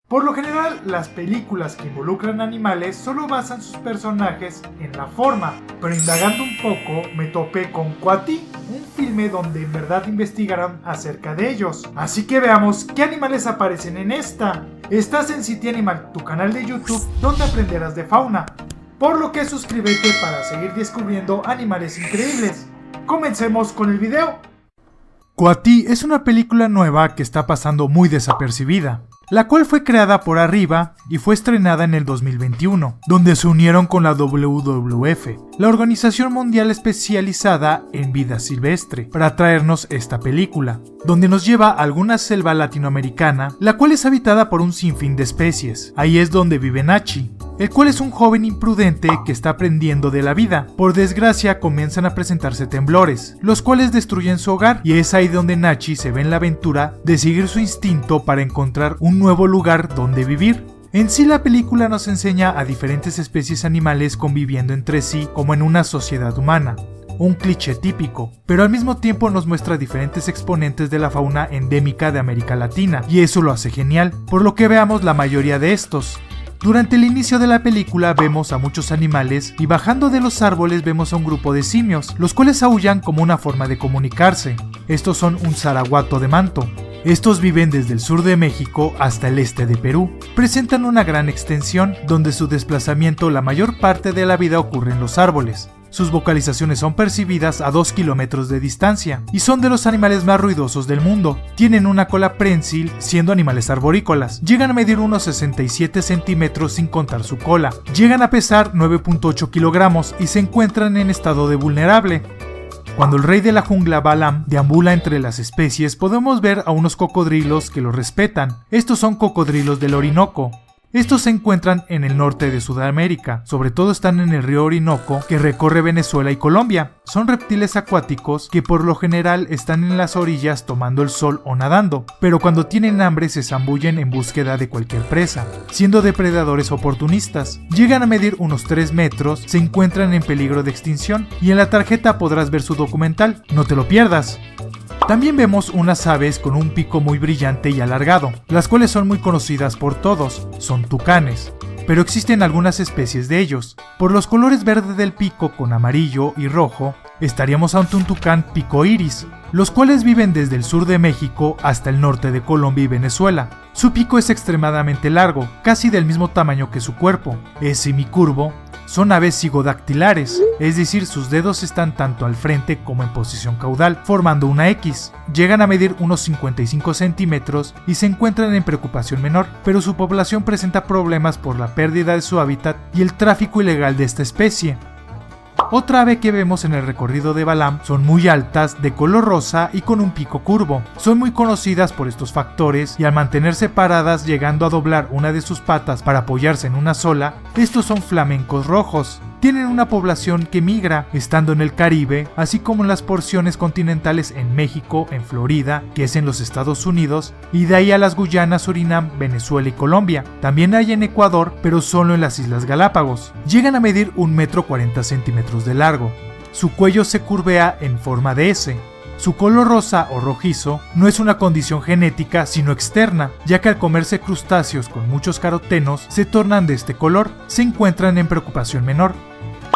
Por lo general, las películas que involucran animales solo basan sus personajes en la forma, pero indagando un poco me topé con Quatty, un filme donde en verdad investigaron acerca de ellos. Así que veamos qué animales aparecen en esta. Estás en City Animal, tu canal de YouTube donde aprenderás de fauna. Por lo que suscríbete para seguir descubriendo animales increíbles. Comencemos con el video. Quatty es una película nueva que está pasando muy desapercibida, la cual fue creada por Arriba y fue estrenada en el 2021, donde se unieron con la WWF, la organización mundial especializada en vida silvestre, para traernos esta película, donde nos lleva a alguna selva latinoamericana, la cual es habitada por un sinfín de especies. Ahí es donde vive Nachi, el cual es un joven imprudente que está aprendiendo de la vida. Por desgracia comienzan a presentarse temblores, los cuales destruyen su hogar, y es ahí donde Nachi se ve en la aventura de seguir su instinto para encontrar un nuevo lugar donde vivir. En sí, la película nos enseña a diferentes especies animales conviviendo entre sí como en una sociedad humana, un cliché típico, pero al mismo tiempo nos muestra diferentes exponentes de la fauna endémica de América Latina, y eso lo hace genial, por lo que veamos la mayoría de estos. Durante el inicio de la película vemos a muchos animales y bajando de los árboles vemos a un grupo de simios, los cuales aúllan como una forma de comunicarse. Estos son un zaraguato de manto. Estos viven desde el sur de México hasta el este de Perú. Presentan una gran extensión, donde su desplazamiento la mayor parte de la vida ocurre en los árboles. Sus vocalizaciones son percibidas a 2 kilómetros de distancia y son de los animales más ruidosos del mundo. Tienen una cola prensil, siendo animales arborícolas. Llegan a medir unos 67 centímetros sin contar su cola. Llegan a pesar 9.8 kilogramos y se encuentran en estado de vulnerable. Cuando el rey de la jungla, Balam, deambula entre las especies, podemos ver a unos cocodrilos que lo respetan. Estos son cocodrilos del Orinoco. Estos se encuentran en el norte de Sudamérica, sobre todo están en el río Orinoco que recorre Venezuela y Colombia. Son reptiles acuáticos que por lo general están en las orillas tomando el sol o nadando, pero cuando tienen hambre se zambullen en búsqueda de cualquier presa, siendo depredadores oportunistas. Llegan a medir unos 3 metros, se encuentran en peligro de extinción y en la tarjeta podrás ver su documental, no te lo pierdas. También vemos unas aves con un pico muy brillante y alargado, las cuales son muy conocidas por todos, son tucanes, pero existen algunas especies de ellos. Por los colores verde del pico con amarillo y rojo, estaríamos ante un tucán pico iris, los cuales viven desde el sur de México hasta el norte de Colombia y Venezuela. Su pico es extremadamente largo, casi del mismo tamaño que su cuerpo, es semicurvo. Son aves zigodactilares, es decir, sus dedos están tanto al frente como en posición caudal, formando una X. Llegan a medir unos 55 centímetros y se encuentran en preocupación menor, pero su población presenta problemas por la pérdida de su hábitat y el tráfico ilegal de esta especie. Otra ave que vemos en el recorrido de Balam son muy altas, de color rosa y con un pico curvo. Son muy conocidas por estos factores y al mantenerse paradas llegando a doblar una de sus patas para apoyarse en una sola, estos son flamencos rojos. Tienen una población que migra, estando en el Caribe, así como en las porciones continentales en México, en Florida, que es en los Estados Unidos, y de ahí a las Guyanas, Surinam, Venezuela y Colombia. También hay en Ecuador, pero solo en las Islas Galápagos. Llegan a medir 1,40 m de largo. Su cuello se curvea en forma de S. Su color rosa o rojizo no es una condición genética sino externa, ya que al comerse crustáceos con muchos carotenos se tornan de este color, se encuentran en preocupación menor.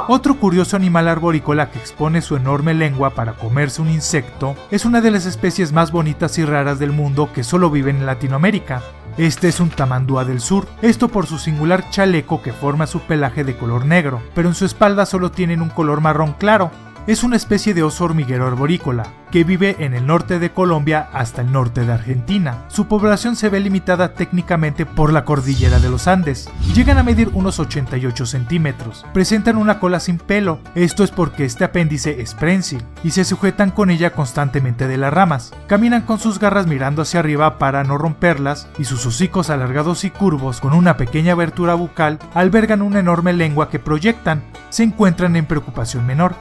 Otro curioso animal arborícola que expone su enorme lengua para comerse un insecto es una de las especies más bonitas y raras del mundo que solo viven en Latinoamérica. Este es un tamandúa del sur, esto por su singular chaleco que forma su pelaje de color negro, pero en su espalda solo tienen un color marrón claro. Es una especie de oso hormiguero arborícola, que vive en el norte de Colombia hasta el norte de Argentina. Su población se ve limitada técnicamente por la cordillera de los Andes. Llegan a medir unos 88 centímetros. Presentan una cola sin pelo, esto es porque este apéndice es prensil, y se sujetan con ella constantemente de las ramas. Caminan con sus garras mirando hacia arriba para no romperlas, y sus hocicos alargados y curvos, con una pequeña abertura bucal, albergan una enorme lengua que proyectan. Se encuentran en preocupación menor.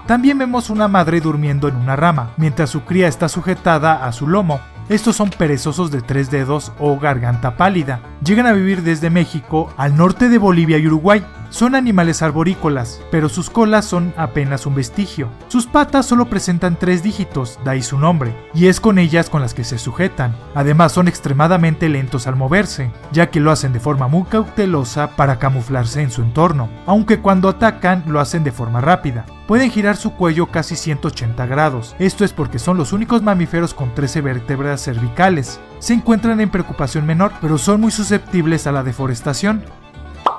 También vemos una madre durmiendo en una rama, mientras su cría está sujetada a su lomo. Estos son perezosos de 3 dedos o garganta pálida. Llegan a vivir desde México al norte de Bolivia y Uruguay. Son animales arborícolas, pero sus colas son apenas un vestigio. Sus patas solo presentan 3 dígitos, de ahí su nombre, y es con ellas con las que se sujetan. Además son extremadamente lentos al moverse, ya que lo hacen de forma muy cautelosa para camuflarse en su entorno, aunque cuando atacan lo hacen de forma rápida. Pueden girar su cuello casi 180 grados, esto es porque son los únicos mamíferos con 13 vértebras cervicales. Se encuentran en preocupación menor, pero son muy susceptibles a la deforestación.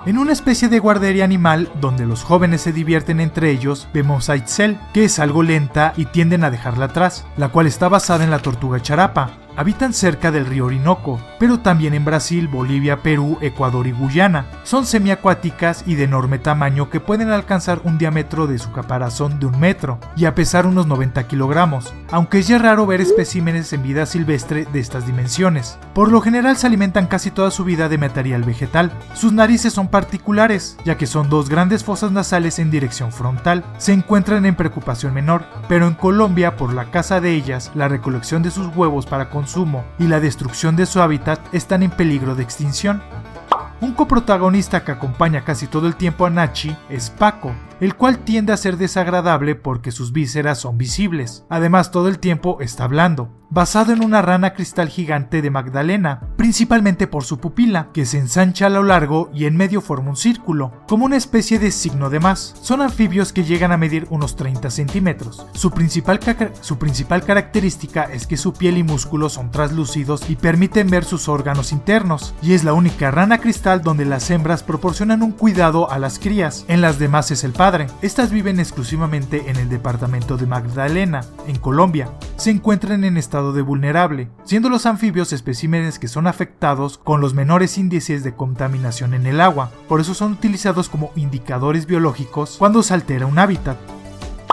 En una especie de guardería animal donde los jóvenes se divierten entre ellos, vemos a Itzel, que es algo lenta y tienden a dejarla atrás, la cual está basada en la tortuga charapa. Habitan cerca del río Orinoco, pero también en Brasil, Bolivia, Perú, Ecuador y Guyana. Son semiacuáticas y de enorme tamaño que pueden alcanzar un diámetro de su caparazón de 1 metro y a pesar unos 90 kilogramos, aunque es ya raro ver especímenes en vida silvestre de estas dimensiones. Por lo general se alimentan casi toda su vida de material vegetal. Sus narices son particulares, ya que son 2 grandes fosas nasales en dirección frontal. Se encuentran en preocupación menor, pero en Colombia, por la caza de ellas, la recolección de sus huevos para consumo y la destrucción de su hábitat están en peligro de extinción. Un coprotagonista que acompaña casi todo el tiempo a Nachi es Paco, el cual tiende a ser desagradable porque sus vísceras son visibles. Además, todo el tiempo está hablando. Basado en una rana cristal gigante de Magdalena, principalmente por su pupila, que se ensancha a lo largo y en medio forma un círculo, como una especie de signo de más. Son anfibios que llegan a medir unos 30 centímetros. Su principal característica es que su piel y músculos son translúcidos y permiten ver sus órganos internos, y es la única rana cristal donde las hembras proporcionan un cuidado a las crías. En las demás es el padre. Estas viven exclusivamente en el departamento de Magdalena, en Colombia. Se encuentran en estado de vulnerable, siendo los anfibios especímenes que son afectados con los menores índices de contaminación en el agua. Por eso son utilizados como indicadores biológicos cuando se altera un hábitat.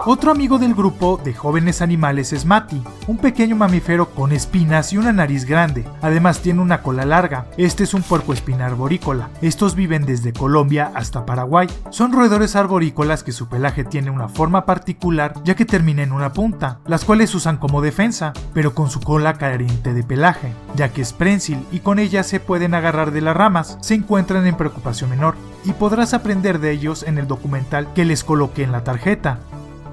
Otro amigo del grupo de jóvenes animales es Mati, un pequeño mamífero con espinas y una nariz grande. Además tiene una cola larga. Este es un puercoespín arborícola. Estos viven desde Colombia hasta Paraguay. Son roedores arborícolas que su pelaje tiene una forma particular ya que termina en una punta, las cuales usan como defensa, pero con su cola carente de pelaje, ya que es prensil y con ella se pueden agarrar de las ramas. Se encuentran en preocupación menor y podrás aprender de ellos en el documental que les coloqué en la tarjeta.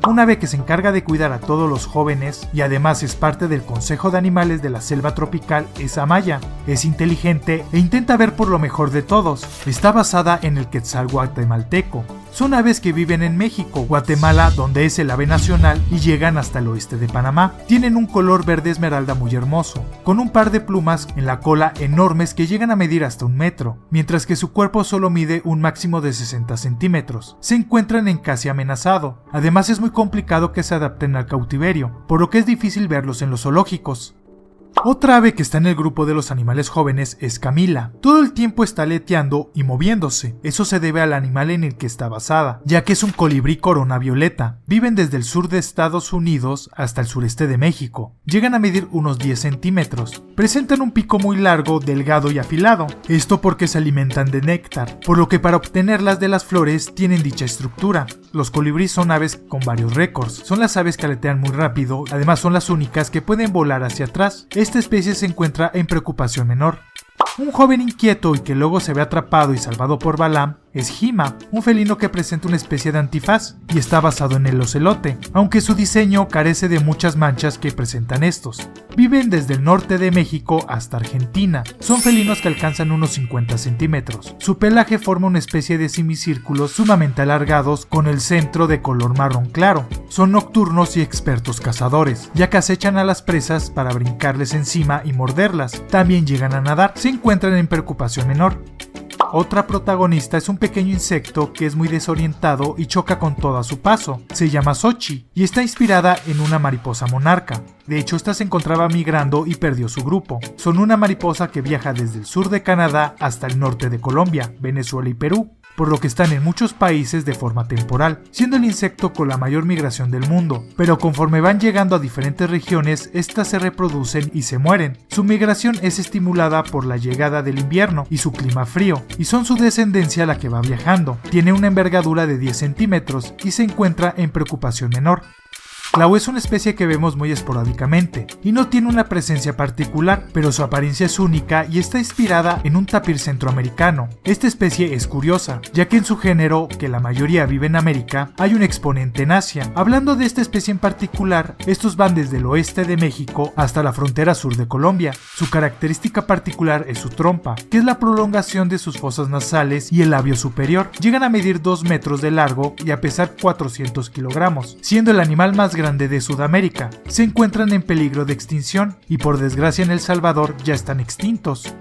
Un ave que se encarga de cuidar a todos los jóvenes y además es parte del Consejo de Animales de la Selva Tropical es Amaya. Es inteligente e intenta ver por lo mejor de todos. Está basada en el quetzal guatemalteco. Son aves que viven en México, Guatemala, donde es el ave nacional, y llegan hasta el oeste de Panamá. Tienen un color verde esmeralda muy hermoso, con un par de plumas en la cola enormes que llegan a medir hasta 1 metro, mientras que su cuerpo solo mide un máximo de 60 centímetros. Se encuentran en casi amenazado. Además es muy complicado que se adapten al cautiverio, por lo que es difícil verlos en los zoológicos. Otra ave que está en el grupo de los animales jóvenes es Camila. Todo el tiempo está aleteando y moviéndose. Eso se debe al animal en el que está basada, ya que es un colibrí corona violeta. Viven desde el sur de Estados Unidos hasta el sureste de México. Llegan a medir unos 10 centímetros. Presentan un pico muy largo, delgado y afilado. Esto porque se alimentan de néctar, por lo que para obtenerlas de las flores tienen dicha estructura. Los colibríes son aves con varios récords. Son las aves que aletean muy rápido, además son las únicas que pueden volar hacia atrás. Esta especie se encuentra en preocupación menor. Un joven inquieto y que luego se ve atrapado y salvado por Balam es Hima, un felino que presenta una especie de antifaz y está basado en el ocelote, aunque su diseño carece de muchas manchas que presentan estos. Viven desde el norte de México hasta Argentina. Son felinos que alcanzan unos 50 centímetros. Su pelaje forma una especie de semicírculos sumamente alargados con el centro de color marrón claro. Son nocturnos y expertos cazadores, ya que acechan a las presas para brincarles encima y morderlas. También llegan a nadar. Se encuentran en preocupación menor. Otra protagonista es un pequeño insecto que es muy desorientado y choca con todo a su paso. Se llama Xochi y está inspirada en una mariposa monarca. De hecho, esta se encontraba migrando y perdió su grupo. Son una mariposa que viaja desde el sur de Canadá hasta el norte de Colombia, Venezuela y Perú, por lo que están en muchos países de forma temporal, siendo el insecto con la mayor migración del mundo, pero conforme van llegando a diferentes regiones, estas se reproducen y se mueren. Su migración es estimulada por la llegada del invierno y su clima frío, y son su descendencia la que va viajando. Tiene una envergadura de 10 centímetros y se encuentra en preocupación menor. Clau es una especie que vemos muy esporádicamente y no tiene una presencia particular, pero su apariencia es única y está inspirada en un tapir centroamericano. Esta especie es curiosa, ya que en su género, que la mayoría vive en América, hay un exponente en Asia. Hablando de esta especie en particular, estos van desde el oeste de México hasta la frontera sur de Colombia. Su característica particular es su trompa, que es la prolongación de sus fosas nasales y el labio superior. Llegan a medir 2 metros de largo y a pesar 400 kilogramos, siendo el animal más grande de Sudamérica. Se encuentran en peligro de extinción y por desgracia en El Salvador ya están extintos.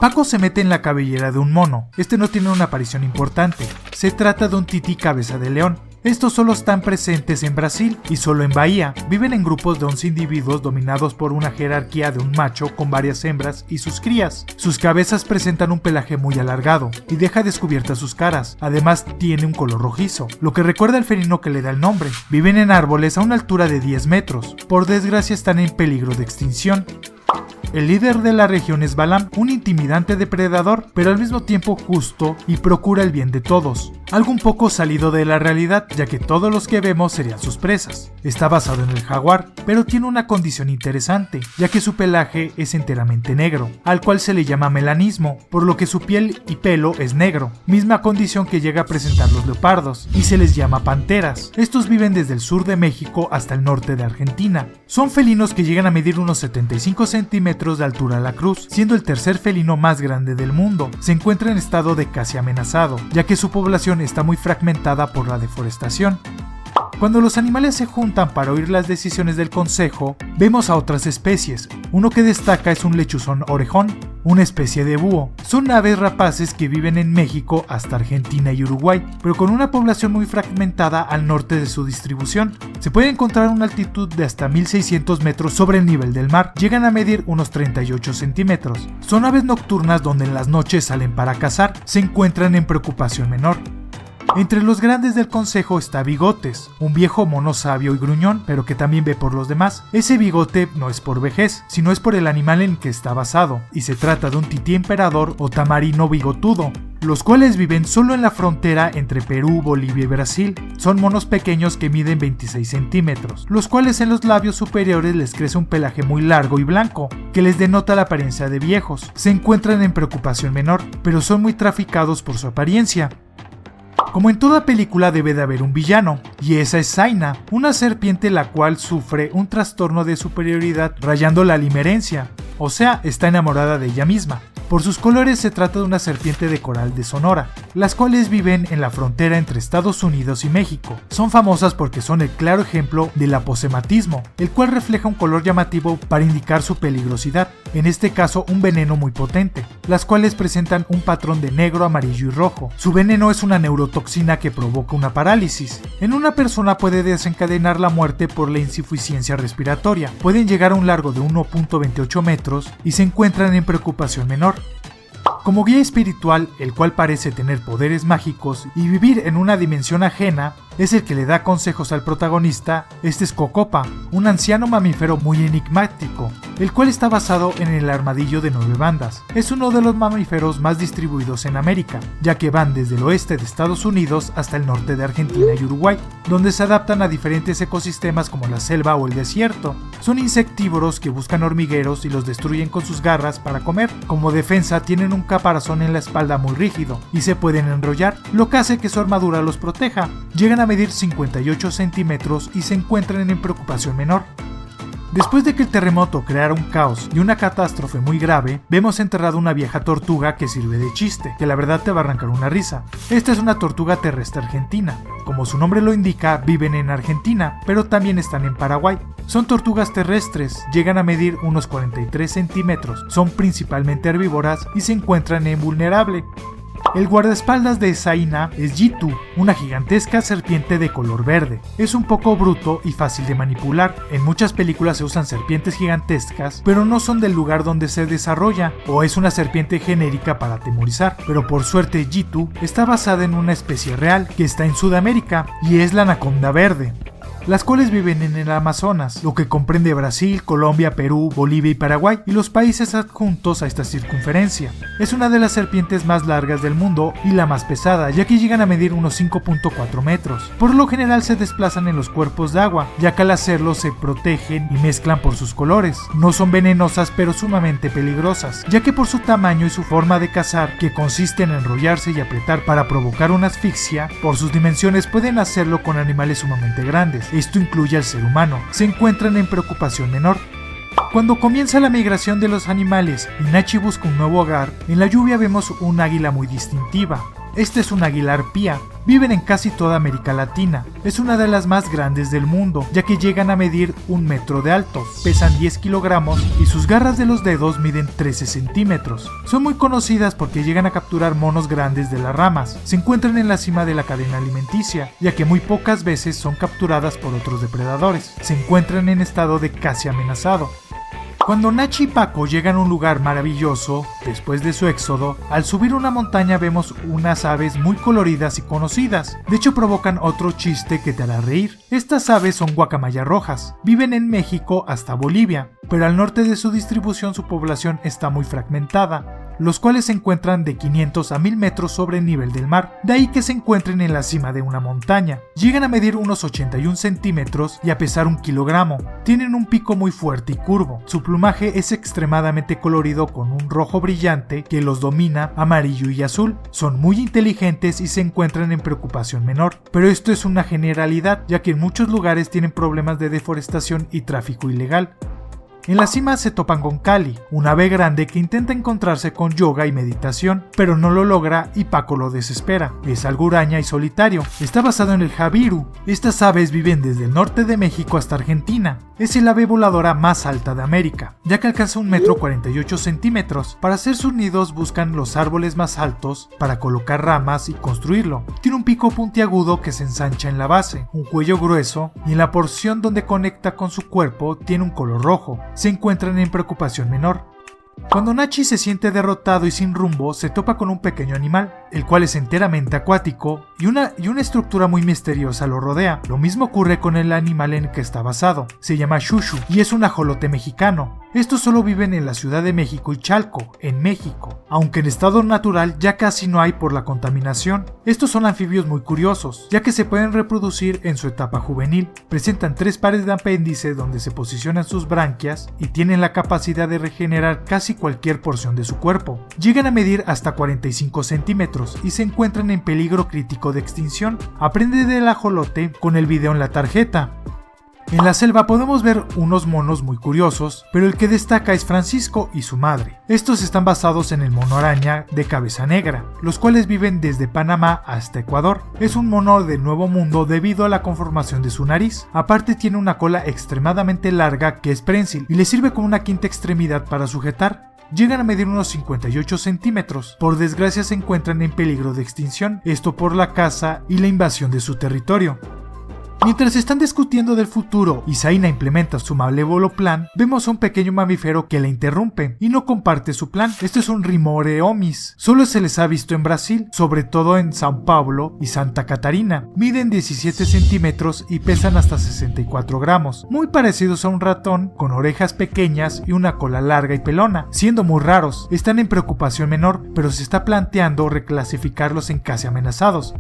Paco se mete en la cabellera de un mono. Este no tiene una aparición importante. Se trata de un tití cabeza de león. Estos solo están presentes en Brasil y solo en Bahía. Viven en grupos de 11 individuos dominados por una jerarquía de un macho con varias hembras y sus crías. Sus cabezas presentan un pelaje muy alargado y deja descubiertas sus caras. Además tiene un color rojizo, lo que recuerda al felino que le da el nombre. Viven en árboles a una altura de 10 metros. Por desgracia están en peligro de extinción. El líder de la región es Balam, un intimidante depredador, pero al mismo tiempo justo y procura el bien de todos. Algo un poco salido de la realidad, ya que todos los que vemos serían sus presas. Está basado en el jaguar, pero tiene una condición interesante, ya que su pelaje es enteramente negro, al cual se le llama melanismo, por lo que su piel y pelo es negro, misma condición que llega a presentar los leopardos, y se les llama panteras. Estos viven desde el sur de México hasta el norte de Argentina. Son felinos que llegan a medir unos 75 centímetros de altura a la cruz, siendo el tercer felino más grande del mundo. Se encuentra en estado de casi amenazado, ya que su población está muy fragmentada por la deforestación. Cuando los animales se juntan para oír las decisiones del consejo, vemos a otras especies. Uno que destaca es un lechuzón orejón, una especie de búho. Son aves rapaces que viven en México hasta Argentina y Uruguay, pero con una población muy fragmentada al norte de su distribución. Se puede encontrar a una altitud de hasta 1600 metros sobre el nivel del mar. Llegan a medir unos 38 centímetros. Son aves nocturnas donde en las noches salen para cazar. Se encuentran en preocupación menor. Entre los grandes del consejo está Bigotes, un viejo mono sabio y gruñón, pero que también ve por los demás. Ese bigote no es por vejez, sino es por el animal en que está basado, y se trata de un tití emperador o tamarino bigotudo, los cuales viven solo en la frontera entre Perú, Bolivia y Brasil. Son monos pequeños que miden 26 centímetros, los cuales en los labios superiores les crece un pelaje muy largo y blanco, que les denota la apariencia de viejos. Se encuentran en preocupación menor, pero son muy traficados por su apariencia. Como en toda película debe de haber un villano, y esa es Zaina, una serpiente la cual sufre un trastorno de superioridad rayando la limerencia, o sea, está enamorada de ella misma. Por sus colores se trata de una serpiente de coral de Sonora, las cuales viven en la frontera entre Estados Unidos y México. Son famosas porque son el claro ejemplo del aposematismo, el cual refleja un color llamativo para indicar su peligrosidad, en este caso un veneno muy potente, las cuales presentan un patrón de negro, amarillo y rojo. Su veneno es una neurotoxina que provoca una parálisis. En una persona puede desencadenar la muerte por la insuficiencia respiratoria. Pueden llegar a un largo de 1.28 metros y se encuentran en preocupación menor. Como guía espiritual, el cual parece tener poderes mágicos y vivir en una dimensión ajena, es el que le da consejos al protagonista. Este es Cocopa, un anciano mamífero muy enigmático, el cual está basado en el armadillo de 9 bandas. Es uno de los mamíferos más distribuidos en América, ya que van desde el oeste de Estados Unidos hasta el norte de Argentina y Uruguay, donde se adaptan a diferentes ecosistemas como la selva o el desierto. Son insectívoros que buscan hormigueros y los destruyen con sus garras para comer. Como defensa tienen un caparazón en la espalda muy rígido y se pueden enrollar, lo que hace que su armadura los proteja. Llegan a medir 58 centímetros y se encuentran en preocupación menor. Después de que el terremoto creara un caos y una catástrofe muy grave, vemos enterrada una vieja tortuga que sirve de chiste, que la verdad te va a arrancar una risa. Esta es una tortuga terrestre argentina. Como su nombre lo indica, viven en Argentina, pero también están en Paraguay. Son tortugas terrestres, llegan a medir unos 43 centímetros, son principalmente herbívoras y se encuentran en vulnerable. El guardaespaldas de Zaina es Jitu, una gigantesca serpiente de color verde. Es un poco bruto y fácil de manipular. En muchas películas se usan serpientes gigantescas, pero no son del lugar donde se desarrolla, o es una serpiente genérica para atemorizar. Pero por suerte Jitu está basada en una especie real que está en Sudamérica, y es la anaconda verde. las cuales viven en el Amazonas, lo que comprende Brasil, Colombia, Perú, Bolivia y Paraguay, y los países adjuntos a esta circunferencia. Es una de las serpientes más largas del mundo y la más pesada, ya que llegan a medir unos 5.4 metros. Por lo general se desplazan en los cuerpos de agua, ya que al hacerlo se protegen y mezclan por sus colores. No son venenosas, pero sumamente peligrosas, ya que por su tamaño y su forma de cazar, que consiste en enrollarse y apretar para provocar una asfixia, por sus dimensiones pueden hacerlo con animales sumamente grandes. Esto incluye al ser humano. Se encuentran en preocupación menor. Cuando comienza la migración de los animales y Nachi busca un nuevo hogar, en la lluvia vemos un águila muy distintiva. Esta es una águila arpía. Viven en casi toda América Latina. Es una de las más grandes del mundo, ya que llegan a medir 1 metro de alto, pesan 10 kilogramos y sus garras de los dedos miden 13 centímetros. Son muy conocidas porque llegan a capturar monos grandes de las ramas. Se encuentran en la cima de la cadena alimenticia, ya que muy pocas veces son capturadas por otros depredadores. Se encuentran en estado de casi amenazado. Cuando Nachi y Paco llegan a un lugar maravilloso, después de su éxodo, al subir una montaña vemos unas aves muy coloridas y conocidas. De hecho provocan otro chiste que te hará reír. Estas aves son guacamayas rojas. Viven en México hasta Bolivia, pero al norte de su distribución su población está muy fragmentada, los cuales se encuentran de 500 a 1000 metros sobre el nivel del mar, de ahí que se encuentren en la cima de una montaña. Llegan a medir unos 81 centímetros y a pesar 1 kilogramo. Tienen un pico muy fuerte y curvo. Su plumaje es extremadamente colorido con un rojo brillante que los domina, amarillo y azul. Son muy inteligentes y se encuentran en preocupación menor, pero esto es una generalidad, ya que en muchos lugares tienen problemas de deforestación y tráfico ilegal. En la cima se topan con Cali, un ave grande que intenta encontrarse con yoga y meditación, pero no lo logra y Paco lo desespera. Es algo huraña y solitario. Está basado en el jabiru. Estas aves viven desde el norte de México hasta Argentina. Es el ave voladora más alta de América, ya que alcanza 1,48 metros. Para hacer sus nidos buscan los árboles más altos para colocar ramas y construirlo. Tiene un pico puntiagudo que se ensancha en la base, un cuello grueso y en la porción donde conecta con su cuerpo tiene un color rojo. Se encuentran en preocupación menor. Cuando Nachi se siente derrotado y sin rumbo, se topa con un pequeño animal, el cual es enteramente acuático y una estructura muy misteriosa lo rodea. Lo mismo ocurre con el animal en el que está basado. Se llama Shushu y es un ajolote mexicano. Estos solo viven en la Ciudad de México y Chalco, en México, aunque en estado natural ya casi no hay por la contaminación. Estos son anfibios muy curiosos, ya que se pueden reproducir en su etapa juvenil. Presentan 3 pares de apéndice donde se posicionan sus branquias y tienen la capacidad de regenerar casi cualquier porción de su cuerpo. Llegan a medir hasta 45 centímetros y se encuentran en peligro crítico de extinción. Aprende del ajolote con el video en la tarjeta. En la selva podemos ver unos monos muy curiosos, pero el que destaca es Francisco y su madre. Estos están basados en el mono araña de cabeza negra, los cuales viven desde Panamá hasta Ecuador. Es un mono del Nuevo Mundo debido a la conformación de su nariz. Aparte tiene una cola extremadamente larga que es prensil y le sirve como una quinta extremidad para sujetar. Llegan a medir unos 58 centímetros. Por desgracia se encuentran en peligro de extinción, esto por la caza y la invasión de su territorio. Mientras están discutiendo del futuro y Zaina implementa su malévolo plan, vemos a un pequeño mamífero que la interrumpe y no comparte su plan. Esto es un Rimore homis. Solo se les ha visto en Brasil, sobre todo en São Paulo y Santa Catarina. Miden 17 centímetros y pesan hasta 64 gramos. Muy parecidos a un ratón, con orejas pequeñas y una cola larga y pelona. Siendo muy raros, están en preocupación menor, pero se está planteando reclasificarlos en casi amenazados.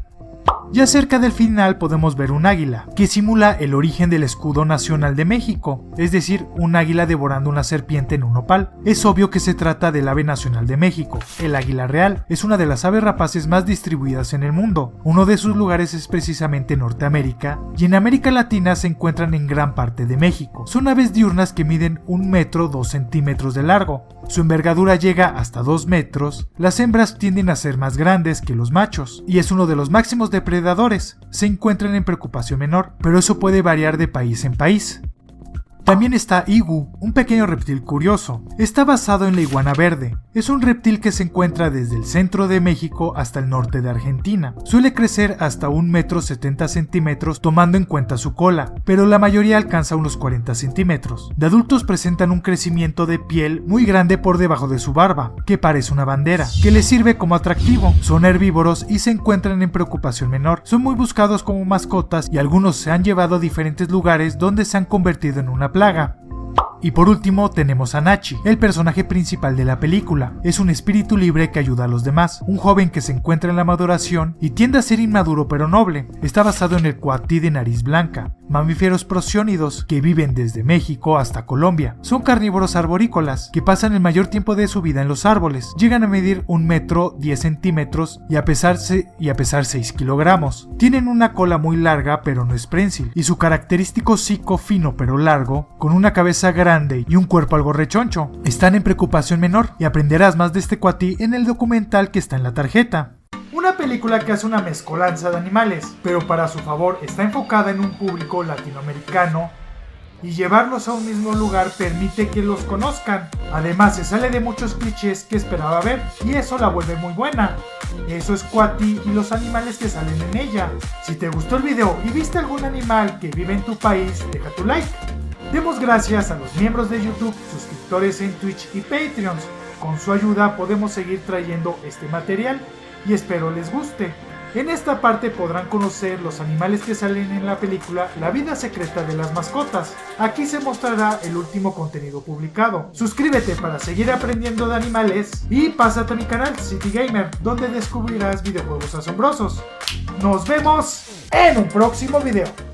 Ya cerca del final podemos ver un águila, que simula el origen del escudo nacional de México, es decir, un águila devorando una serpiente en un nopal. Es obvio que se trata del ave nacional de México. El águila real es una de las aves rapaces más distribuidas en el mundo. Uno de sus lugares es precisamente Norteamérica, y en América Latina se encuentran en gran parte de México. Son aves diurnas que miden 1 metro 2 centímetros de largo. Su envergadura llega hasta 2 metros. Las hembras tienden a ser más grandes que los machos, y es uno de los máximos depredadores. Se encuentran en preocupación menor, pero eso puede variar de país en país. También está Igu, un pequeño reptil curioso. Está basado en la iguana verde. Es un reptil que se encuentra desde el centro de México hasta el norte de Argentina. Suele crecer hasta 1,70 m tomando en cuenta su cola, pero la mayoría alcanza unos 40 centímetros. De adultos presentan un crecimiento de piel muy grande por debajo de su barba, que parece una bandera, que les sirve como atractivo. Son herbívoros y se encuentran en preocupación menor. Son muy buscados como mascotas y algunos se han llevado a diferentes lugares donde se han convertido en una plaga. Y por último tenemos a Nachi, el personaje principal de la película. Es un espíritu libre que ayuda a los demás, un joven que se encuentra en la maduración y tiende a ser inmaduro pero noble. Está basado en el cuatí de nariz blanca, mamíferos prosiónidos que viven desde México hasta Colombia. Son carnívoros arborícolas que pasan el mayor tiempo de su vida en los árboles. Llegan a medir 1,10 m y a pesar 6 kilogramos. Tienen una cola muy larga pero no es prensil, y su característico hocico fino pero largo, con una cabeza grande y un cuerpo algo rechoncho. Están en preocupación menor y aprenderás más de este cuatí en el documental que está en la tarjeta. Una película que hace una mezcolanza de animales, pero para su favor está enfocada en un público latinoamericano y llevarlos a un mismo lugar permite que los conozcan. Además se sale de muchos clichés que esperaba ver y eso la vuelve muy buena. Eso es Cuatí y los animales que salen en ella. Si te gustó el video y viste algún animal que vive en tu país, deja tu like. Demos gracias a los miembros de YouTube, suscriptores en Twitch y Patreons. Con su ayuda podemos seguir trayendo este material y espero les guste. En esta parte podrán conocer los animales que salen en la película La vida secreta de las mascotas. Aquí se mostrará el último contenido publicado. Suscríbete para seguir aprendiendo de animales y pásate a mi canal City Gamer, donde descubrirás videojuegos asombrosos. Nos vemos en un próximo video.